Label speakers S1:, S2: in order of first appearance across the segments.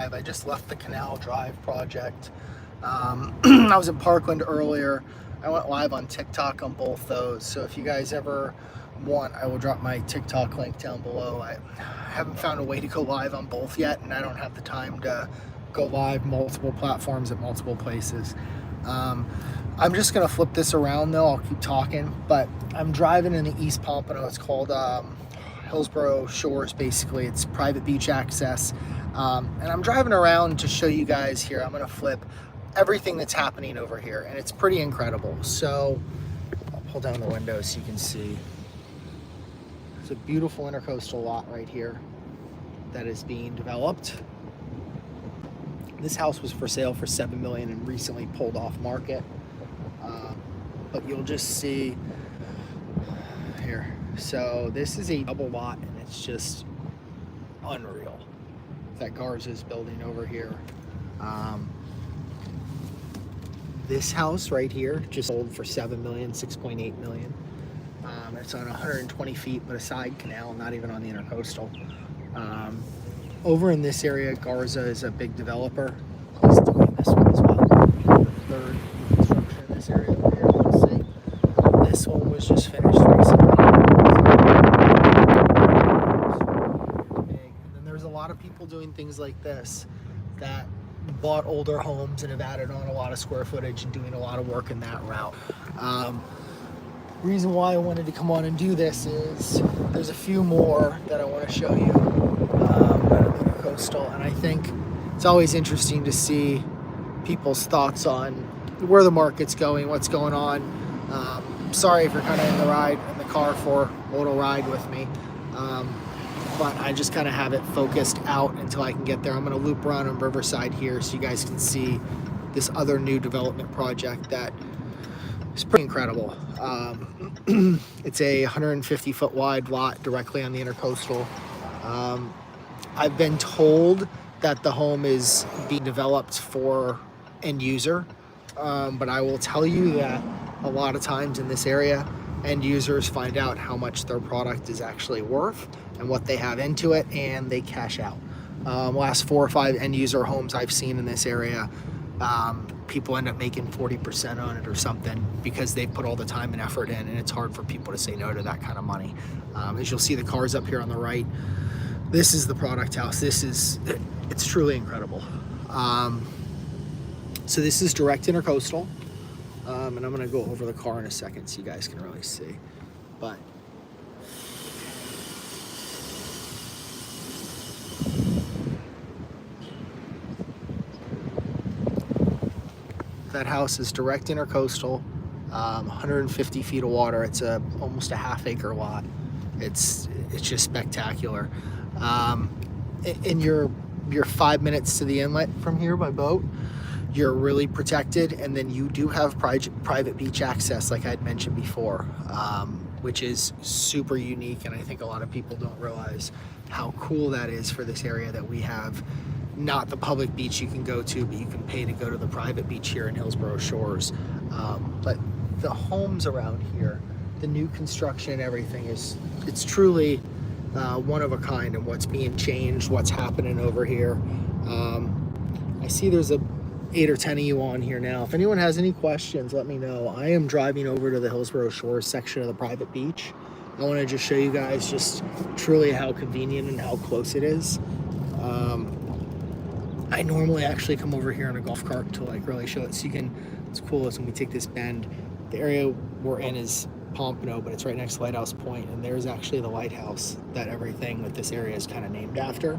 S1: I just left the Canal Drive project. I was in Parkland earlier. I went live on TikTok on both those. So if you guys ever want, I will drop my TikTok link down below. I haven't found a way to go live on both yet, and I don't have the time to go live multiple platforms at multiple places. I'm just gonna flip this around though. I'll keep talking, but I'm driving in the East Pompano. It's called Hillsborough Shores. Basically, it's private beach access. And I'm driving around to show you guys here. I'm gonna flip everything that's happening over here, and it's pretty incredible. So I'll pull down the window so you can see. It's a beautiful intercoastal lot right here that is being developed. This house was for sale for $7 million and recently pulled off market. But you'll just see here. So this is a double lot, and it's just unreal that Garza's building over here. This house right here just sold for $7 million, $6.8 million. It's on 120 feet, but a side canal, not even on the intercoastal. Over in this area, Garza is a big developer. He's doing this one as well. The third construction in this area over here, you'll see. This one was just finished recently. And then there's a lot of people doing things like this that bought older homes and have added on a lot of square footage and doing a lot of work in that route. Reason why I wanted to come on and do this is there's a few more that I want to show you that are intercoastal, and I think it's always interesting to see people's thoughts on where the market's going, what's going on. Sorry if you're kind of in the car for a little ride with me, but I just kind of have it focused out until I can get there. I'm going to loop around on Riverside here so you guys can see this other new development project that is pretty incredible. It's a 150 foot wide lot directly on the intercoastal. I've been told that the home is being developed for end user, but I will tell you that a lot of times in this area, end users find out how much their product is actually worth and what they have into it, and they cash out. Last 4 or 5 end user homes I've seen in this area, people end up making 40% on it or something because they put all the time and effort in, and it's hard for people to say no to that kind of money. As you'll see the cars up here on the right, this is the product house. It's truly incredible. So this is direct intercoastal, and I'm gonna go over the car in a second so you guys can really see. But that house is direct intercoastal, 150 feet of water. It's almost a half-acre lot. It's just spectacular. And you're 5 minutes to the inlet from here by boat. You're really protected, and then you do have private beach access, like I'd mentioned before, which is super unique, and I think a lot of people don't realize how cool that is for this area, that we have not the public beach you can go to, but you can pay to go to the private beach here in Hillsborough Shores. But the homes around here, the new construction, everything it's truly one of a kind, and what's being changed, what's happening over here. I see there's 8 or 10 of you on here now. If anyone has any questions, let me know. I am driving over to the Hillsborough Shores section of the private beach. I want to just show you guys just truly how convenient and how close it is. I normally actually come over here in a golf cart to like really show it. So it's cool is when we take this bend, the area we're in is Pompano, but it's right next to Lighthouse Point, and there's actually the lighthouse that everything with this area is kind of named after.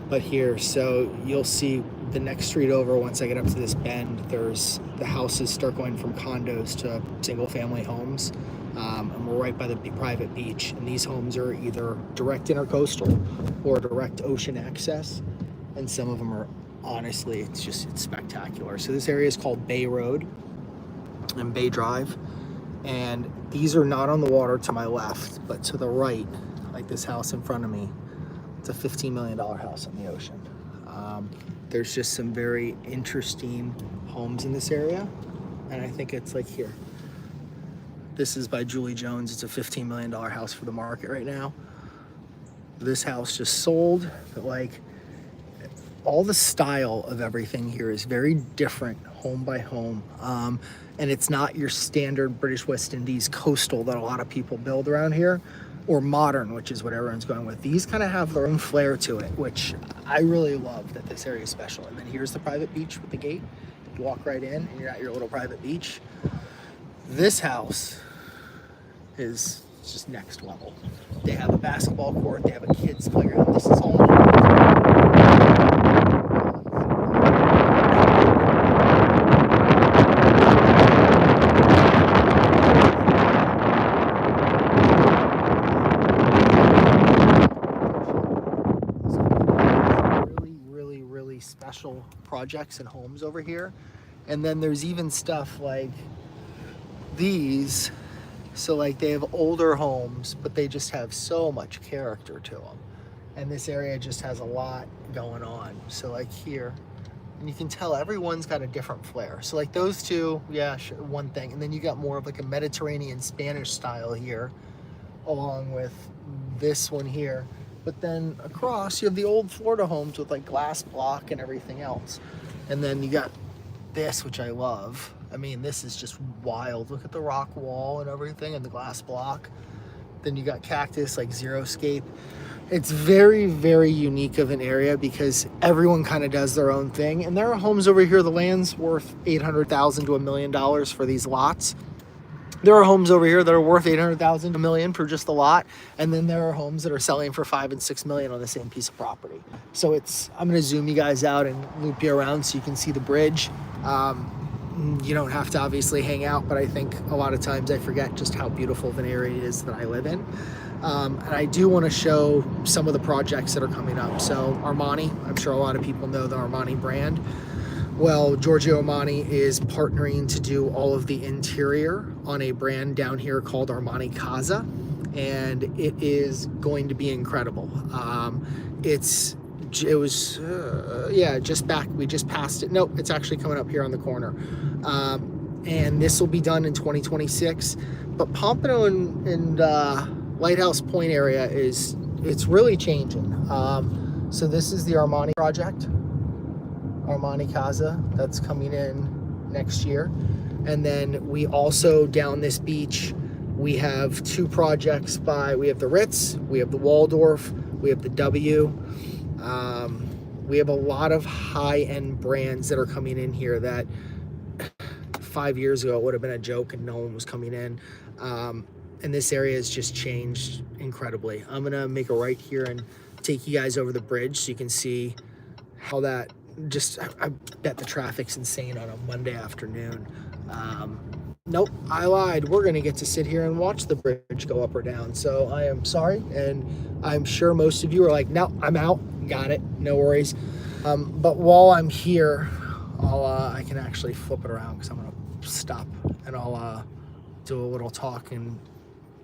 S1: But here, so you'll see the next street over, once I get up to this bend, there's the houses start going from condos to single family homes. And we're right by the private beach, and these homes are either direct intercoastal or direct ocean access, and some of them are, honestly, it's spectacular. So this area is called Bay Road and Bay Drive, and these are not on the water to my left, but to the right, like this house in front of me, it's a $15 million house on the ocean. There's just some very interesting homes in this area, and I think it's like here. This is by Julie Jones. It's a $15 million house for the market right now. This house just sold, but like all the style of everything here is very different home by home. And it's not your standard British West Indies coastal that a lot of people build around here, or modern, which is what everyone's going with. These kind of have their own flair to it, which I really love that this area is special. And then here's the private beach with the gate. You walk right in and you're at your little private beach. This house is just next level. They have a basketball court, they have a kids playground. This is all really special projects and homes over here. And then there's even stuff like these. So like they have older homes, but they just have so much character to them. And this area just has a lot going on. So like here, and you can tell everyone's got a different flair. So like those two, yeah, sure, one thing. And then you got more of like a Mediterranean Spanish style here, along with this one here. But then across, you have the old Florida homes with like glass block and everything else. And then you got this, which I love. I mean, this is just wild. Look at the rock wall and everything and the glass block. Then you got cactus, like xeriscape. It's very, very unique of an area because everyone kind of does their own thing. And there are homes over here, the land's worth $800,000 to $1 million for these lots. There are homes over here that are worth $800,000 to $1 million for just the lot. And then there are homes that are selling for $5 and $6 million on the same piece of property. So I'm gonna zoom you guys out and loop you around so you can see the bridge. You don't have to obviously hang out, but I think a lot of times I forget just how beautiful of an area it is that I live in. And I do want to show some of the projects that are coming up. So Armani, I'm sure a lot of people know the Armani brand. Well, Giorgio Armani is partnering to do all of the interior on a brand down here called Armani Casa, and it is going to be incredible. We just passed it. Nope, it's actually coming up here on the corner. And this will be done in 2026. But Pompano and Lighthouse Point area it's really changing. So this is the Armani project, Armani Casa, that's coming in next year. And then we also, down this beach, we have two projects we have the Ritz, we have the Waldorf, we have the W. We have a lot of high-end brands that are coming in here that 5 years ago it would have been a joke and no one was coming in. And this area has just changed incredibly. I'm gonna make a right here and take you guys over the bridge so you can see how that I bet the traffic's insane on a Monday afternoon. Nope, I lied. We're gonna get to sit here and watch the bridge go up or down. So I am sorry, and I'm sure most of you are like, no, I'm out, got it, no worries. But while I'm here, I can actually flip it around because I'm gonna stop and I'll do a little talk and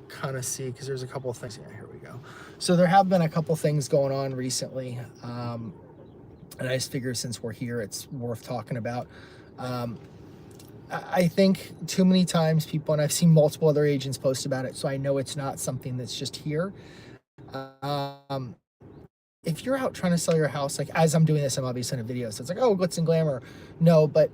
S1: kind of see, because there's a couple of things. Yeah, here we go. So there have been a couple things going on recently, and I just figure since we're here, it's worth talking about. I think too many times people, and I've seen multiple other agents post about it, so I know it's not something that's just here. If you're out trying to sell your house, like as I'm doing this, I'm obviously in a video, so it's like, oh, glitz and glamour. No, but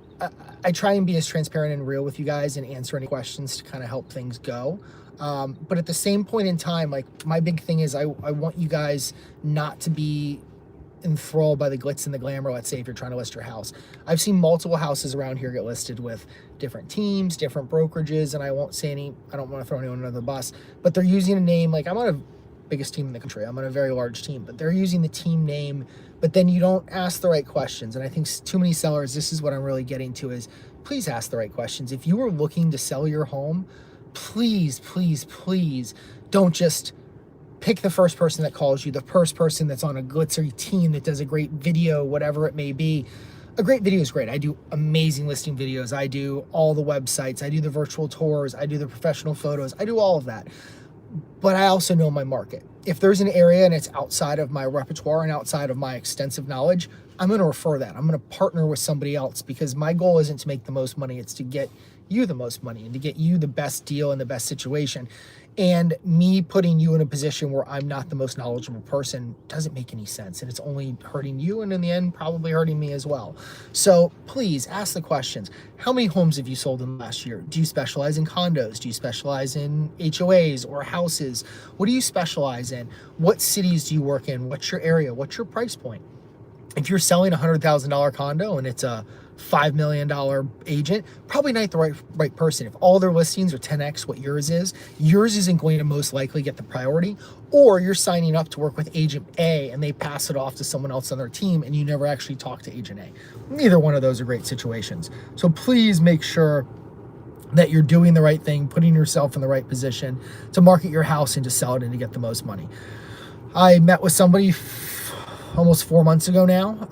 S1: I try and be as transparent and real with you guys and answer any questions to kind of help things go. But at the same point in time, like my big thing is I want you guys not to be enthralled by the glitz and the glamour. Let's say if you're trying to list your house, I've seen multiple houses around here get listed with different teams, different brokerages, and I won't say I don't want to throw anyone under the bus, but they're using a name like, I'm on a biggest team in the country, I'm on a very large team, but they're using the team name, but then you don't ask the right questions. And I think too many sellers, this is what I'm really getting to, is please ask the right questions. If you are looking to sell your home, please don't just pick the first person that calls you, the first person that's on a glitzery team that does a great video, whatever it may be. A great video is great. I do amazing listing videos. I do all the websites. I do the virtual tours. I do the professional photos. I do all of that. But I also know my market. If there's an area and it's outside of my repertoire and outside of my extensive knowledge, I'm going to refer that. I'm going to partner with somebody else, because my goal isn't to make the most money. It's to get you the most money and to get you the best deal and the best situation. And me putting you in a position where I'm not the most knowledgeable person doesn't make any sense. And it's only hurting you, and in the end, probably hurting me as well. So please ask the questions. How many homes have you sold in the last year? Do you specialize in condos? Do you specialize in HOAs or houses? What do you specialize in? What cities do you work in? What's your area? What's your price point? If you're selling a $100,000 condo and it's a $5 million agent, probably not the right person. If all their listings are 10x what yours isn't going to most likely get the priority, or you're signing up to work with agent A and they pass it off to someone else on their team and you never actually talk to agent A. Neither one of those are great situations. So please make sure that you're doing the right thing, putting yourself in the right position to market your house and to sell it and to get the most money. I met with somebody almost 4 months ago now,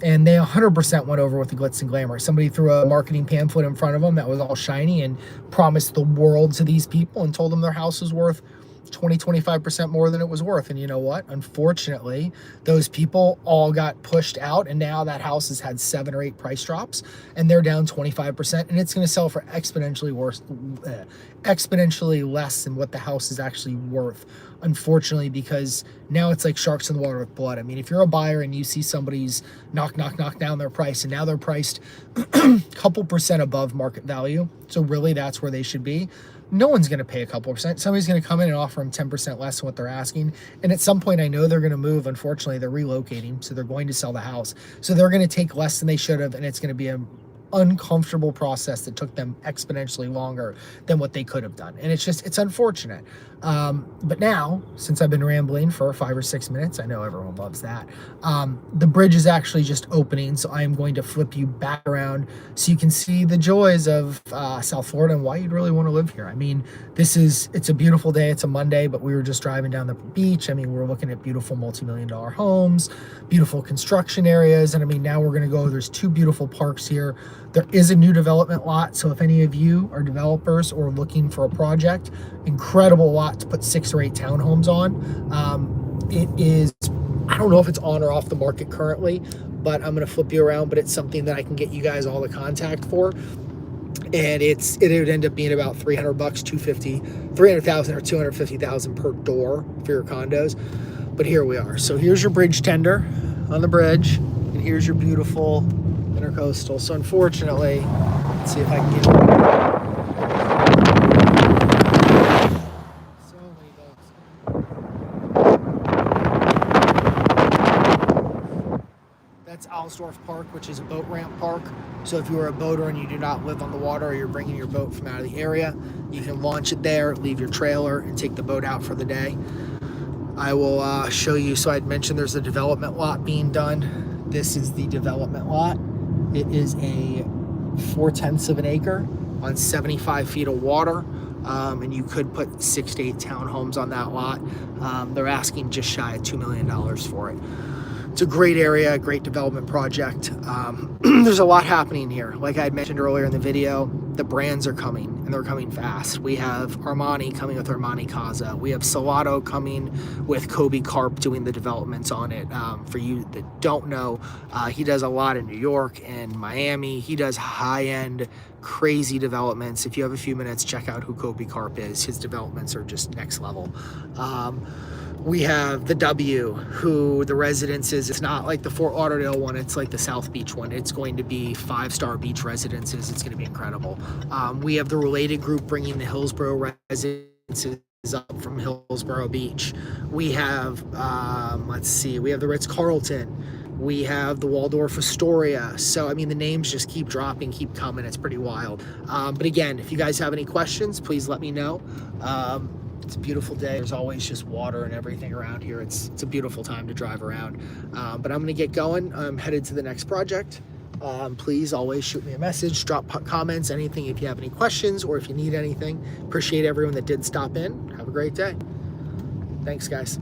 S1: and they 100% went over with the glitz and glamour. Somebody threw a marketing pamphlet in front of them that was all shiny and promised the world to these people and told them their house was worth 20-25% more than it was worth. And you know what? Unfortunately, those people all got pushed out, and now that house has had 7 or 8 price drops and they're down 25%, and it's going to sell for exponentially less than what the house is actually worth, unfortunately, because now it's like sharks in the water with blood. I mean, if you're a buyer and you see somebody's knock down their price, and now they're priced a couple percent above market value, so really that's where they should be, no one's going to pay a couple percent. Somebody's going to come in and offer them 10% less than what they're asking. And at some point, I know they're going to move. Unfortunately, they're relocating, so they're going to sell the house. So they're going to take less than they should have, and it's going to be an uncomfortable process that took them exponentially longer than what they could have done. And it's unfortunate. But now, since I've been rambling for 5 or 6 minutes, I know everyone loves that. The bridge is actually just opening, so I am going to flip you back around so you can see the joys of South Florida and why you'd really want to live here. I mean, it's a beautiful day. It's a Monday, but we were just driving down the beach. I mean, we're looking at beautiful multi-million-dollar homes, beautiful construction areas. And I mean, now we're going to go, there's 2 beautiful parks here. There is a new development lot, so if any of you are developers or looking for a project, incredible lot to put 6 or 8 townhomes on. It is, I don't know if it's on or off the market currently, but I'm going to flip you around, but it's something that I can get you guys all the contact for. And it would end up being about $300, $300,000 or $250,000 per door for your condos. But here we are. So here's your bridge tender on the bridge, and here's your beautiful intercoastal. So unfortunately, let's see if I can get so many boats. That's Alsdorf Park, which is a boat ramp park. So if you are a boater and you do not live on the water, or you're bringing your boat from out of the area, you can launch it there, leave your trailer, and take the boat out for the day. I will show you. So I'd mentioned there's a development lot being done. This is the development lot. It is a 4/10 of an acre on 75 feet of water, and you could put 6 to 8 townhomes on that lot. They're asking just shy of $2 million for it. It's a great area, great development project. There's a lot happening here. Like I had mentioned earlier in the video, the brands are coming, and they're coming fast. We have Armani coming with Armani Casa. We have Salado coming with Kobe Carp doing the developments on it. For you that don't know, he does a lot in New York and Miami. He does high-end, crazy developments. If you have a few minutes, check out who Kobe Carp is. His developments are just next level. We have the W, who the residences, it's not like the Fort Lauderdale one, it's like the South Beach one. It's going to be 5-star beach residences. It's going to be incredible. We have the Related Group bringing the Hillsborough residences up from Hillsborough Beach. We have, we have the Ritz-Carlton. We have the Waldorf Astoria. So, I mean, the names just keep dropping, keep coming. It's pretty wild. But again, if you guys have any questions, please let me know. It's a beautiful day. There's always just water and everything around here. It's a beautiful time to drive around. But I'm going to get going. I'm headed to the next project. Please always shoot me a message, drop comments, anything if you have any questions or if you need anything. Appreciate everyone that did stop in. Have a great day. Thanks, guys.